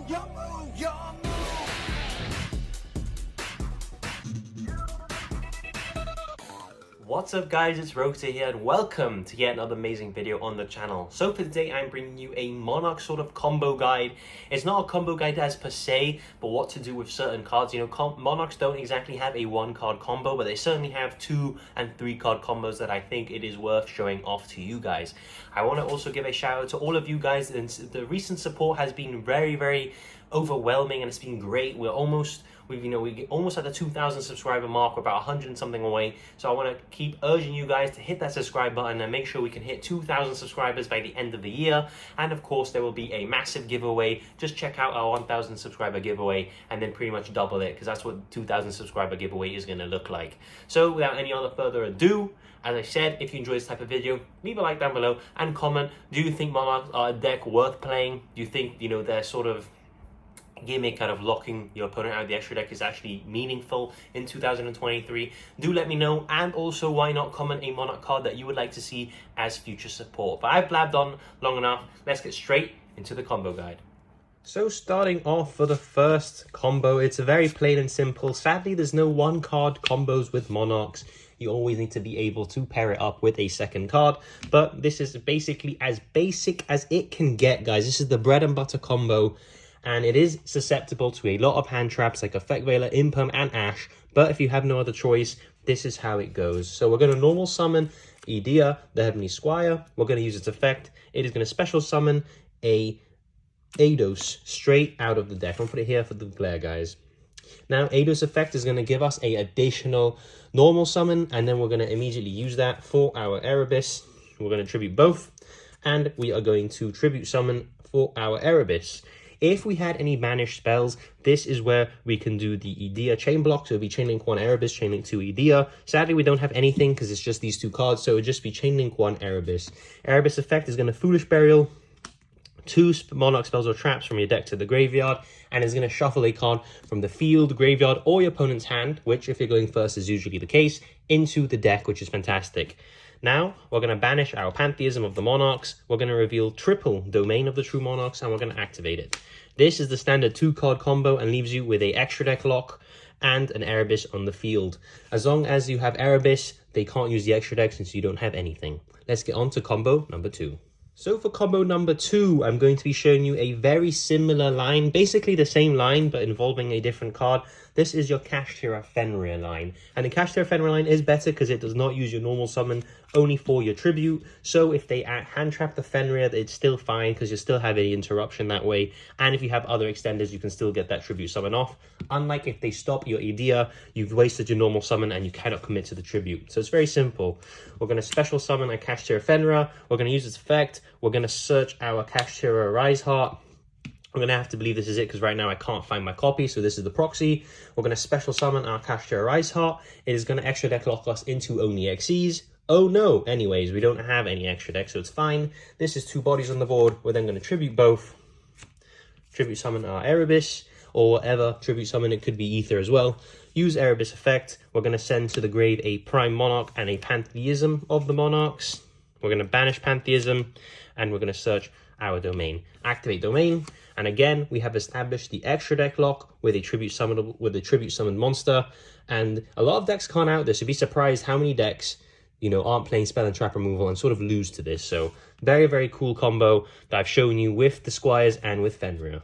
Your move, your move. What's up guys, it's Rota here and welcome to yet another amazing video on the channel. So for today I'm bringing you a Monarch sort of combo guide. It's not a combo guide as per se, but what to do with certain cards. You know, Monarchs don't exactly have a one card combo, but they certainly have 2 and 3 card combos that I think it is worth showing off to you guys. I want to also give a shout out to all of you guys, and the recent support has been very overwhelming and it's been great. We're almost at the 2,000 subscriber mark. We're about 100 and something away. So I want to keep urging you guys to hit that subscribe button and make sure we can hit 2,000 subscribers by the end of the year. And of course, there will be a massive giveaway. Just check out our 1,000 subscriber giveaway and then pretty much double it, because that's what 2,000 subscriber giveaway is going to look like. So without any other further ado, as I said, if you enjoy this type of video, leave a like down below and comment. Do you think Monarchs are a deck worth playing? Do you think, they're sort of gimmick kind of locking your opponent out of the extra deck is actually meaningful in 2023? Do let me know, and also why not comment a Monarch card that you would like to see as future support. But I've blabbed on long enough. Let's get straight into the combo guide. So starting off for the first combo, it's a very plain and simple. Sadly, there's no one card combos with Monarchs. You always need to be able to pair it up with a second card, but this is basically as basic as it can get, guys. This is the bread and butter combo, and it is susceptible to a lot of hand traps like Effect Veiler, Imperm, and Ash. But if you have no other choice, this is how it goes. So we're going to normal summon Edea, the Heavenly Squire. We're going to use its effect. It is going to special summon a Eidos straight out of the deck. I'm going to put it here for the glare, guys. Now, Eidos effect is going to give us a additional normal summon, and then we're going to immediately use that for our Erebus. We're going to tribute both, and we are going to tribute summon for our Erebus. If we had any banished spells, this is where we can do the Edea chain block. So it'll be Chainlink 1 Erebus, Chainlink 2 Edea. Sadly, we don't have anything because it's just these 2 cards, so it would just be Chainlink 1 Erebus. Erebus effect is going to Foolish Burial 2 Monarch spells or traps from your deck to the graveyard, and is going to shuffle a card from the field, graveyard, or your opponent's hand, which if you're going first is usually the case, into the deck, which is fantastic. Now, we're going to banish our Pantheism of the Monarchs, we're going to reveal triple Domain of the True Monarchs, and we're going to activate it. This is the standard 2-card combo and leaves you with a extra deck lock and an Erebus on the field. As long as you have Erebus, they can't use the extra deck since you don't have anything. Let's get on to combo number 2. So for combo number 2, I'm going to be showing you a very similar line, basically the same line, but involving a different card. This is your Kashtira Fenrir line. And the Kashtira Fenrir line is better because it does not use your normal summon, only for your tribute. So if they hand trap the Fenrir, it's still fine because you still have any interruption that way. And if you have other extenders, you can still get that tribute summon off. Unlike if they stop your Edea, you've wasted your normal summon and you cannot commit to the tribute. So it's very simple. We're going to special summon a Kashtira Fenrir. We're going to use its effect. We're going to search our Kashtira Rise Heart. I'm going to have to believe this is it because right now I can't find my copy, so this is the proxy. We're going to special summon our Kashtira Rise Heart. It is going to extra deck lock us into only Xyz. Oh no, anyways, we don't have any extra deck, so it's fine. This is 2 bodies on the board. We're then going to tribute both. Tribute summon our Erebus, or whatever tribute summon, it could be Ether as well. Use Erebus effect. We're going to send to the grave a Prime Monarch and a Pantheism of the Monarchs. We're going to banish Pantheism, and we're going to search our domain. Activate domain, and again we have established the extra deck lock with a tribute summoned monster. And a lot of decks can't out this. You'd be surprised how many decks aren't playing spell and trap removal and sort of lose to this. So very cool combo that I've shown you with the Squires and with Fenrir.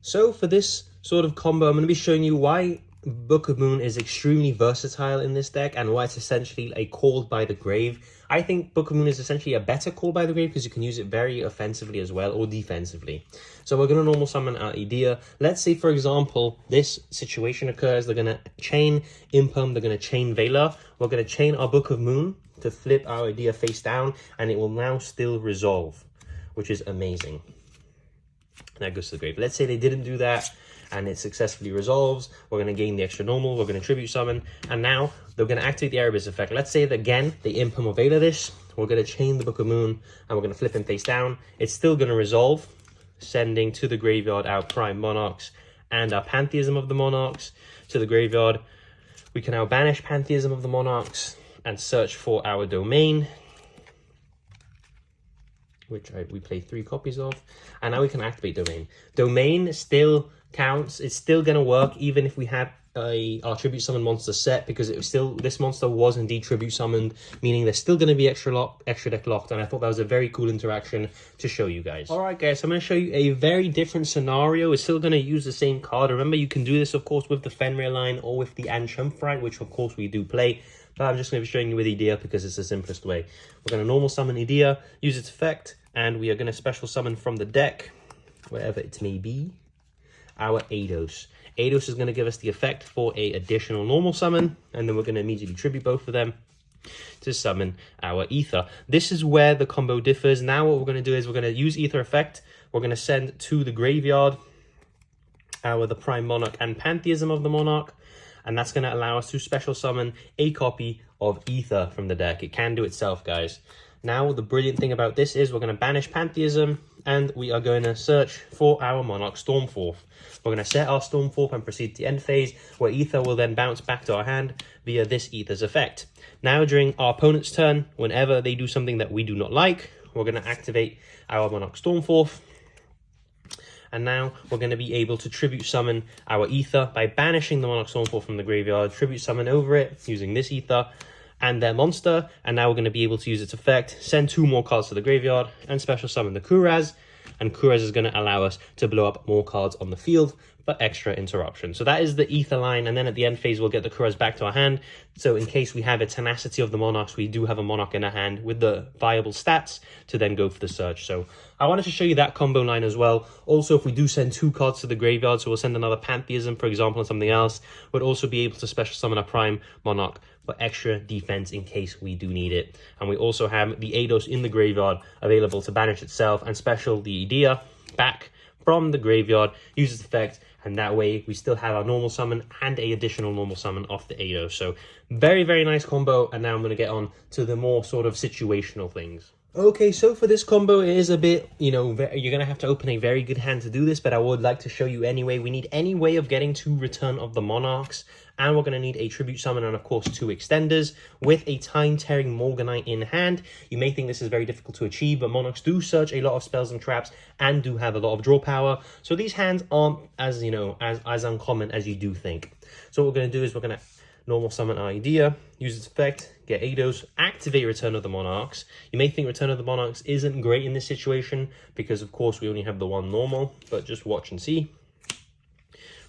So for this sort of combo, I'm going to be showing you why Book of Moon is extremely versatile in this deck and why it's essentially a called by the grave. I think Book of Moon is essentially a better call by the grave because you can use it very offensively as well, or defensively. So we're going to normal summon our Edea. Let's say, for example, this situation occurs. They're going to chain Imperm, they're going to chain Veiler. We're going to chain our Book of Moon to flip our Edea face down, and it will now still resolve, which is amazing. That goes to the grave. Let's say they didn't do that and it successfully resolves. We're going to gain the extra normal. We're going to tribute summon. And now they're going to activate the Erebus effect. Let's say that again, they Imperm or Veiler this. We're going to chain the Book of Moon and we're going to flip him face down. It's still going to resolve, sending to the graveyard our Prime Monarchs and our Pantheism of the Monarchs to the graveyard. We can now banish Pantheism of the Monarchs and search for our domain. which we play 3 copies of. And now we can activate Domain. Domain still counts. It's still going to work even if we have our tribute summon monster set, because it was still, this monster was indeed tribute summoned, meaning there's still going to be extra deck locked, and I thought that was a very cool interaction to show you guys. All right guys, so I'm going to show you a very different scenario. It's still going to use the same card. Remember, you can do this of course with the Fenrir line or with the Anchumphite, which of course we do play, but I'm just going to be showing you with Edea because it's the simplest way. We're going to normal summon Edea, use its effect, and we are going to special summon from the deck, wherever it may be, our Eidos. Eidos is going to give us the effect for a additional normal summon, and then we're going to immediately tribute both of them to summon our Ether. This is where the combo differs. Now what we're going to do is we're going to use Ether effect. We're going to send to the graveyard the Prime Monarch and Pantheism of the Monarch, and that's going to allow us to special summon a copy of Ether from the deck. It can do itself, guys. Now, the brilliant thing about this is we're going to banish Pantheism, and we are going to search for our Monarch Stormforth. We're going to set our Stormforth and proceed to the end phase, where Ether will then bounce back to our hand via this Ether's effect. Now, during our opponent's turn, whenever they do something that we do not like, we're going to activate our Monarch Stormforth. And now we're going to be able to tribute summon our Ether by banishing the Monarch Stormforth from the graveyard, tribute summon over it using this Ether and their monster, and now we're going to be able to use its effect, send 2 more cards to the graveyard, and special summon the Kuraz, and Kuraz is going to allow us to blow up more cards on the field for extra interruption. So that is the Ether line, and then at the end phase we'll get the Kuraz back to our hand, so in case we have a Tenacity of the Monarchs, we do have a Monarch in our hand with the viable stats to then go for the search. So I wanted to show you that combo line as well. Also, if we do send 2 cards to the graveyard, so we'll send another Pantheism, for example, and something else, we'll also be able to special summon a Prime Monarch for extra defense in case we do need it. And we also have the Eidos in the graveyard available to banish itself and special the Edea back from the graveyard, use its effect, and that way we still have our normal summon and a additional normal summon off the Eidos. So very, very nice combo, and now I'm going to get on to the more sort of situational things. Okay, so for this combo, it is a bit, you know, you're going to have to open a very good hand to do this, but I would like to show you anyway. We need any way of getting to Return of the Monarchs, and we're going to need a Tribute Summon and, of course, 2 Extenders with a Time-Tearing Morganite in hand. You may think this is very difficult to achieve, but Monarchs do search a lot of spells and traps and do have a lot of draw power, so these hands aren't as, you know, as uncommon as you do think. So what we're going to do is we're going to normal summon our Edea, use its effect, get Eidos, activate Return of the Monarchs. You may think Return of the Monarchs isn't great in this situation because, of course, we only have the 1 normal, but just watch and see.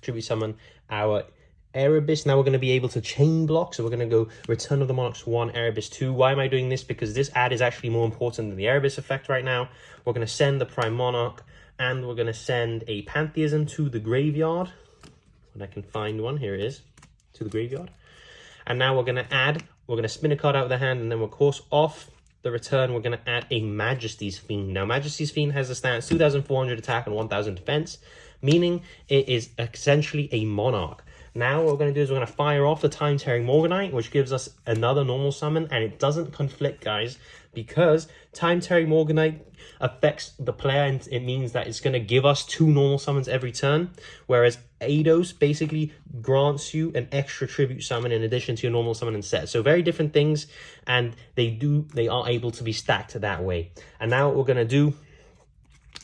Tribute summon our Erebus. Now we're going to be able to chain block, so we're going to go Return of the Monarchs 1, Erebus 2. Why am I doing this? Because this ad is actually more important than the Erebus effect right now. We're going to send the Prime Monarch, and we're going to send a Pantheism to the graveyard. When I can find one, here it is, to the graveyard. And now we're going to spin a card out of the hand, and then, of course, off the return, we're going to add a Majesty's Fiend. Now, Majesty's Fiend has a stance 2,400 attack and 1,000 defense, meaning it is essentially a Monarch. Now, what we're going to do is we're going to fire off the Time-Tearing Morganite, which gives us another normal summon, and it doesn't conflict, guys, because Time-Tearing Morganite affects the player, and it means that it's going to give us 2 normal summons every turn, whereas Eidos basically grants you an extra tribute summon in addition to your normal summon and set. So very different things, and they are able to be stacked that way. And now what we're going to do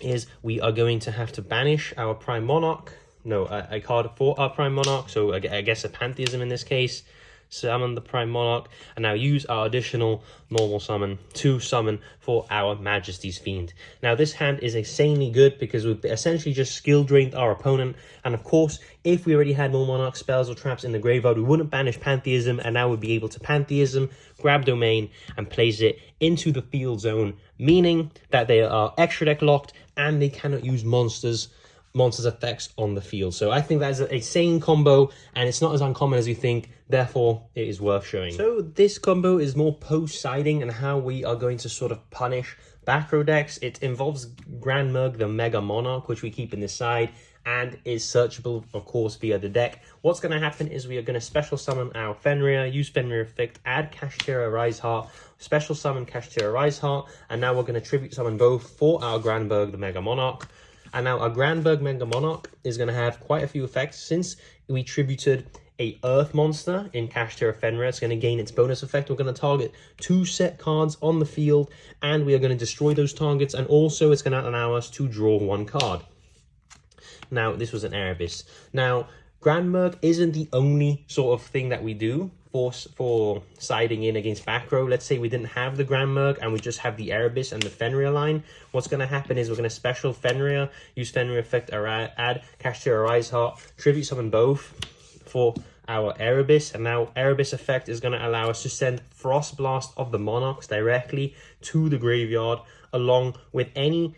is we are going to have to banish our Prime Monarch. No, a card for our Prime Monarch, so I guess a Pantheism in this case. Summon the Prime Monarch, and now use our additional normal summon to summon for our Majesty's Fiend. Now this hand is insanely good because we've essentially just skill drained our opponent, and of course if we already had more Monarch spells or traps in the graveyard, we wouldn't banish Pantheism, and now we'd be able to Pantheism, grab Domain, and place it into the field zone, meaning that they are extra deck locked and they cannot use monsters effects on the field. So I think that is a sane combo, and it's not as uncommon as you think, therefore it is worth showing. So this combo is more post-siding and how we are going to sort of punish back row decks. It involves Grand Murg, the Mega Monarch, which we keep in the side, and is searchable, of course, via the deck. What's going to happen is we are going to special summon our Fenrir, use Fenrir effect, add Kashtira Riseheart, special summon Kashtira Riseheart, and now we're going to tribute summon both for our Grand Murg, the Mega Monarch. And now our Grand Murg Mega Monarch is going to have quite a few effects since we tributed a Earth monster in Kashtira Fenrir. It's going to gain its bonus effect. We're going to target 2 set cards on the field, and we are going to destroy those targets, and also it's going to allow us to draw 1 card. Now, this was an Erebus. Now, Grandmerg isn't the only sort of thing that we do for siding in against back row. Let's say we didn't have the Grandmerg and we just have the Erebus and the Fenrir line. What's going to happen is we're going to special Fenrir, use Fenrir effect, add Kashtira Rise Heart, tribute summon both for our Erebus, and now Erebus effect is going to allow us to send Frost Blast of the Monarchs directly to the graveyard, along with any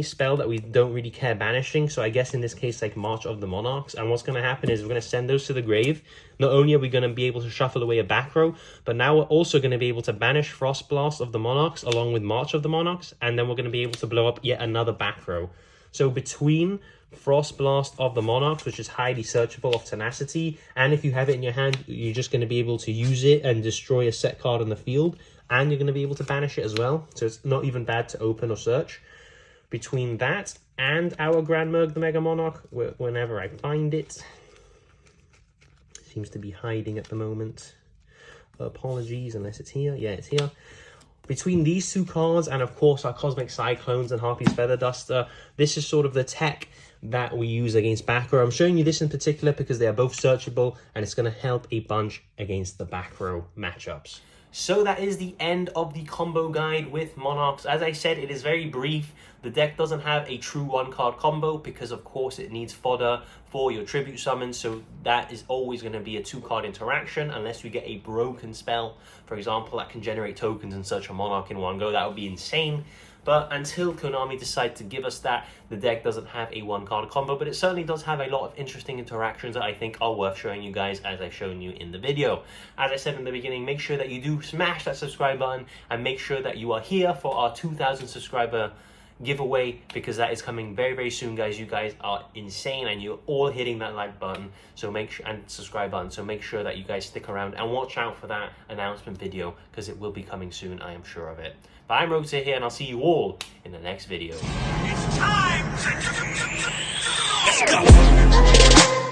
spell that we don't really care banishing. So I guess in this case, like March of the Monarchs. And what's going to happen is we're going to send those to the grave. Not only are we going to be able to shuffle away a back row, but now we're also going to be able to banish Frost Blast of the Monarchs along with March of the Monarchs, and then we're going to be able to blow up yet another back row. So between Frost Blast of the Monarchs, which is highly searchable of Tenacity, and if you have it in your hand, you're just going to be able to use it and destroy a set card on the field, and you're going to be able to banish it as well. So it's not even bad to open or search. Between that and our Grandmerg, the Mega Monarch, whenever I find it, seems to be hiding at the moment. Apologies, unless it's here. Yeah, it's here. Between these 2 cards and, of course, our Cosmic Cyclones and Harpy's Feather Duster, this is sort of the tech that we use against back row. I'm showing you this in particular because they are both searchable, and it's going to help a bunch against the back row matchups. So that is the end of the combo guide with Monarchs. As I said, it is very brief. The deck doesn't have a true 1-card combo because, of course, it needs fodder for your tribute summons. So that is always going to be a 2-card interaction unless we get a broken spell, for example, that can generate tokens and search a Monarch in one go. That would be insane. But until Konami decide to give us that, the deck doesn't have a 1-card combo, but it certainly does have a lot of interesting interactions that I think are worth showing you guys, as I've shown you in the video. As I said in the beginning, make sure that you do smash that subscribe button, and make sure that you are here for our 2,000 subscriber giveaway, because that is coming very, very soon, guys. You guys are insane, and you're all hitting that like button, so make sure, and subscribe button, so make sure that you guys stick around and watch out for that announcement video, because it will be coming soon, I am sure of it. But I'm Rota here, and I'll see you all in the next video. It's time! Let's go!